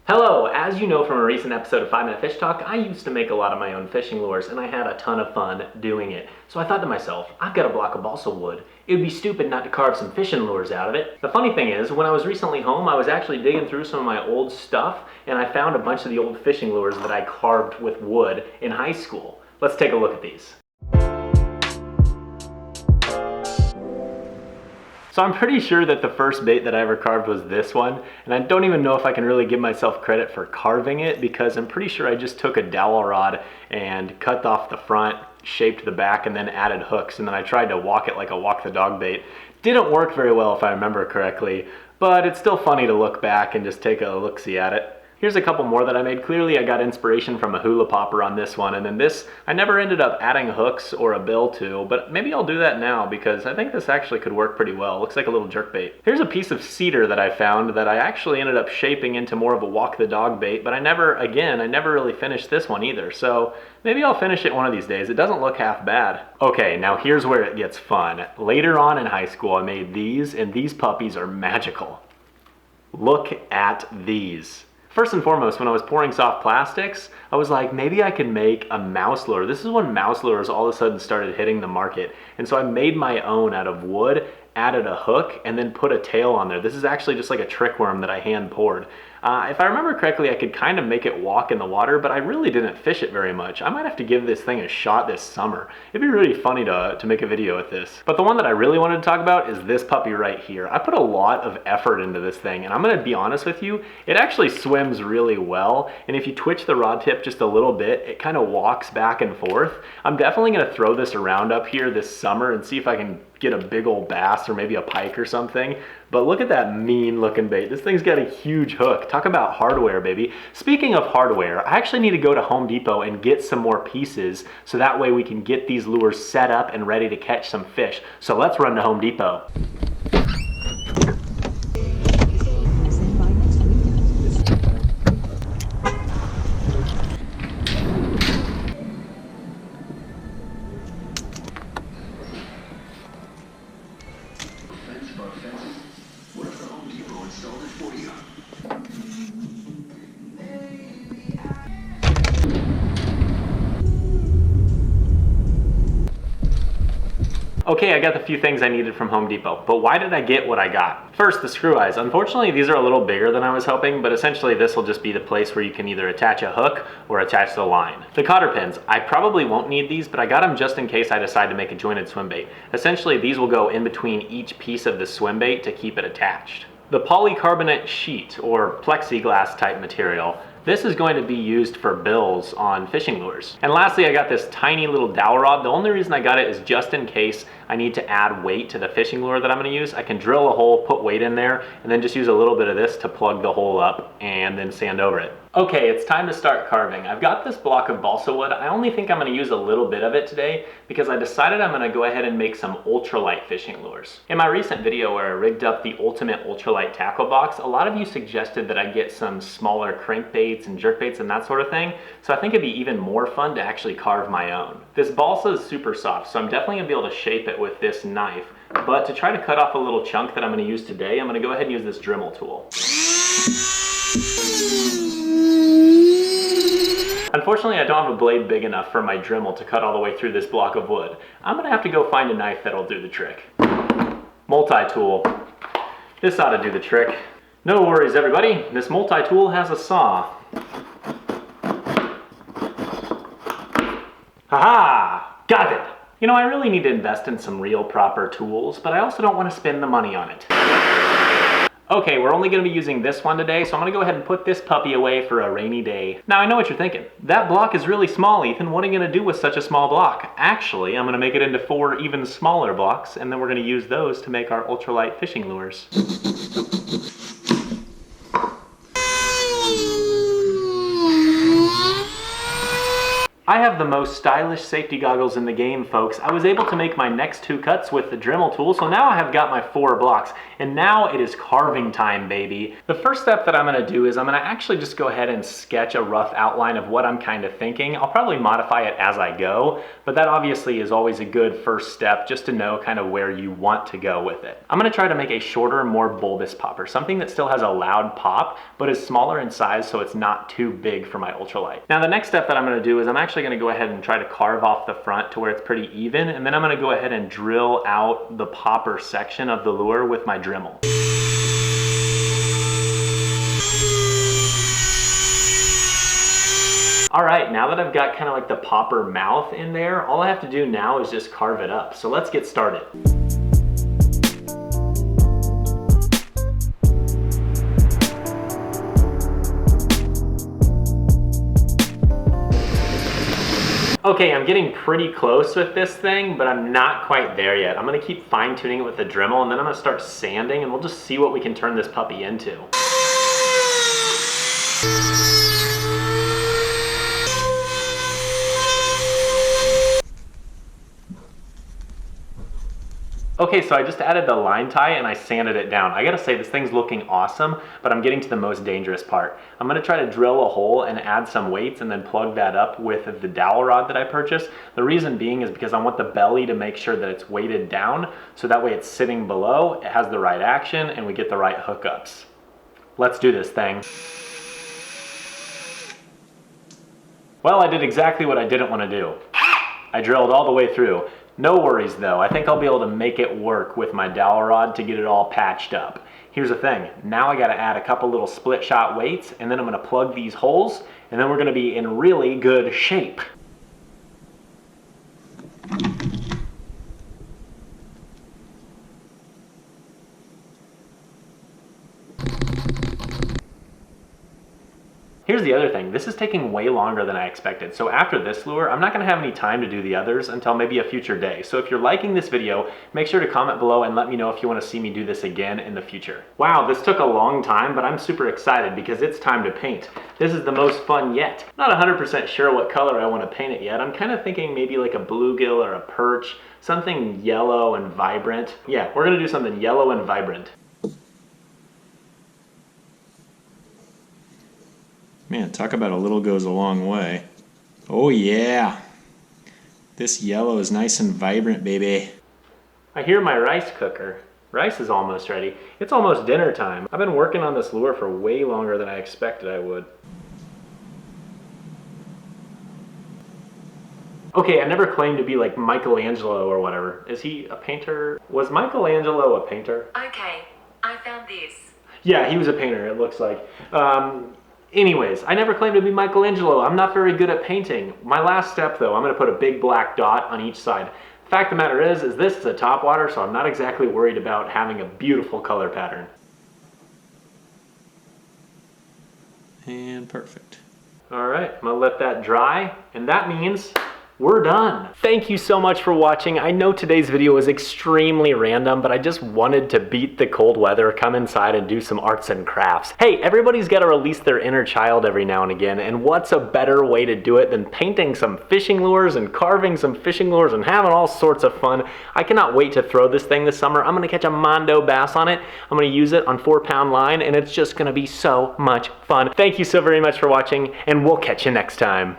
Hello! As you know from a recent episode of 5 Minute Fish Talk, I used to make a lot of my own fishing lures and I had a ton of fun doing it. So I thought to myself, I've got a block of balsa wood. It would be stupid not to carve some fishing lures out of it. The funny thing is, when I was recently home, I was actually digging through some of my old stuff and I found a bunch of the old fishing lures that I carved with wood in high school. Let's take a look at these. So I'm pretty sure that the first bait that I ever carved was this one, and I don't even know if I can really give myself credit for carving it because I'm pretty sure I just took a dowel rod and cut off the front, shaped the back, and then added hooks, and then I tried to walk it like a walk the dog bait. Didn't work very well if I remember correctly, but it's still funny to look back and just take a look-see at it. Here's a couple more that I made. Clearly I got inspiration from a hula popper on this one, and then this I never ended up adding hooks or a bill to, but maybe I'll do that now because I think this actually could work pretty well. It looks like a little jerkbait. Here's a piece of cedar that I found that I actually ended up shaping into more of a walk the dog bait, but I never really finished this one either, so maybe I'll finish it one of these days. It doesn't look half bad. Okay, now here's where it gets fun. Later on in high school I made these, and these puppies are magical. Look at these. First and foremost, when I was pouring soft plastics, I was like, maybe I could make a mouse lure. This is when mouse lures all of a sudden started hitting the market. And so I made my own out of wood, added a hook, and then put a tail on there. This is actually just like a trick worm that I hand poured. If I remember correctly, I could kind of make it walk in the water, but I really didn't fish it very much. I might have to give this thing a shot this summer. It'd be really funny to make a video with this. But the one that I really wanted to talk about is this puppy right here. I put a lot of effort into this thing, and I'm gonna be honest with you, it actually swims really well, and if you twitch the rod tip just a little bit, it kind of walks back and forth. I'm definitely gonna throw this around up here this summer and see if I can get a big old bass or maybe a pike or something. But look at that mean looking bait. This thing's got a huge hook. Talk about hardware, baby. Speaking of hardware, I actually need to go to Home Depot and get some more pieces so that way we can get these lures set up and ready to catch some fish. So let's run to Home Depot. Okay, I got the few things I needed from Home Depot, but why did I get what I got? First, the screw eyes. Unfortunately, these are a little bigger than I was hoping, but essentially this will just be the place where you can either attach a hook or attach the line. The cotter pins. I probably won't need these, but I got them just in case I decide to make a jointed swim bait. Essentially, these will go in between each piece of the swim bait to keep it attached. The polycarbonate sheet, or plexiglass type material. This is going to be used for bills on fishing lures. And lastly, I got this tiny little dowel rod. The only reason I got it is just in case I need to add weight to the fishing lure that I'm gonna use. I can drill a hole, put weight in there, and then just use a little bit of this to plug the hole up and then sand over it. Okay, it's time to start carving. I've got this block of balsa wood. I only think I'm gonna use a little bit of it today because I decided I'm gonna go ahead and make some ultralight fishing lures. In my recent video where I rigged up the ultimate ultralight tackle box, a lot of you suggested that I get some smaller crankbaits and jerkbaits and that sort of thing, so I think it'd be even more fun to actually carve my own. This balsa is super soft, so I'm definitely gonna be able to shape it with this knife, but to try to cut off a little chunk that I'm gonna use today, I'm gonna go ahead and use this Dremel tool. Unfortunately, I don't have a blade big enough for my Dremel to cut all the way through this block of wood. I'm gonna have to go find a knife that'll do the trick. Multi-tool. This ought to do the trick. No worries, everybody. This multi-tool has a saw. Haha! Got it! You know, I really need to invest in some real proper tools, but I also don't want to spend the money on it. Okay, we're only going to be using this one today, so I'm going to go ahead and put this puppy away for a rainy day. Now, I know what you're thinking. That block is really small, Ethan. What are you going to do with such a small block? Actually, I'm going to make it into 4 even smaller blocks, and then we're going to use those to make our ultralight fishing lures. I have the most stylish safety goggles in the game, folks. I was able to make my next 2 cuts with the Dremel tool, so now I have got my 4 blocks, and now it is carving time, baby. The first step that I'm gonna do is I'm gonna actually just go ahead and sketch a rough outline of what I'm kind of thinking. I'll probably modify it as I go, but that obviously is always a good first step just to know kind of where you want to go with it. I'm gonna try to make a shorter, more bulbous popper, something that still has a loud pop, but is smaller in size so it's not too big for my ultralight. Now the next step that I'm gonna do is I'm actually gonna go ahead and try to carve off the front to where it's pretty even, and then I'm gonna go ahead and drill out the popper section of the lure with my Dremel. All right, now that I've got kind of like the popper mouth in there, all I have to do now is just carve it up. So let's get started. Okay, I'm getting pretty close with this thing, but I'm not quite there yet. I'm gonna keep fine tuning it with the Dremel, and then I'm gonna start sanding, and we'll just see what we can turn this puppy into. Okay, so I just added the line tie and I sanded it down. I gotta say, this thing's looking awesome, but I'm getting to the most dangerous part. I'm gonna try to drill a hole and add some weights and then plug that up with the dowel rod that I purchased. The reason being is because I want the belly to make sure that it's weighted down, so that way it's sitting below, it has the right action, and we get the right hookups. Let's do this thing. Well, I did exactly what I didn't want to do. I drilled all the way through. No worries though, I think I'll be able to make it work with my dowel rod to get it all patched up. Here's the thing, now I gotta add a couple little split shot weights, and then I'm gonna plug these holes, and then we're gonna be in really good shape. Here's the other thing, this is taking way longer than I expected. So after this lure, I'm not gonna have any time to do the others until maybe a future day. So if you're liking this video, make sure to comment below and let me know if you wanna see me do this again in the future. Wow, this took a long time, but I'm super excited because it's time to paint. This is the most fun yet. Not 100% sure what color I wanna paint it yet. I'm kind of thinking maybe like a bluegill or a perch, something yellow and vibrant. Yeah, we're gonna do something yellow and vibrant. Man, talk about a little goes a long way. Oh yeah. This yellow is nice and vibrant, baby. I hear my rice cooker. Rice is almost ready. It's almost dinner time. I've been working on this lure for way longer than I expected I would. Okay, I never claimed to be like Michelangelo or whatever. Is he a painter? Was Michelangelo a painter? Okay, I found this. Yeah, he was a painter, it looks like. Anyways, I never claimed to be Michelangelo. I'm not very good at painting. My last step though, I'm gonna put a big black dot on each side. The fact of the matter is this is a topwater, so I'm not exactly worried about having a beautiful color pattern. And perfect. All right, I'm gonna let that dry, and that means we're done. Thank you so much for watching. I know today's video was extremely random, but I just wanted to beat the cold weather, come inside and do some arts and crafts. Hey, everybody's got to release their inner child every now and again, and what's a better way to do it than painting some fishing lures and carving some fishing lures and having all sorts of fun. I cannot wait to throw this thing this summer. I'm gonna catch a Mondo bass on it. I'm gonna use it on 4-pound line, and it's just gonna be so much fun. Thank you so very much for watching, and we'll catch you next time.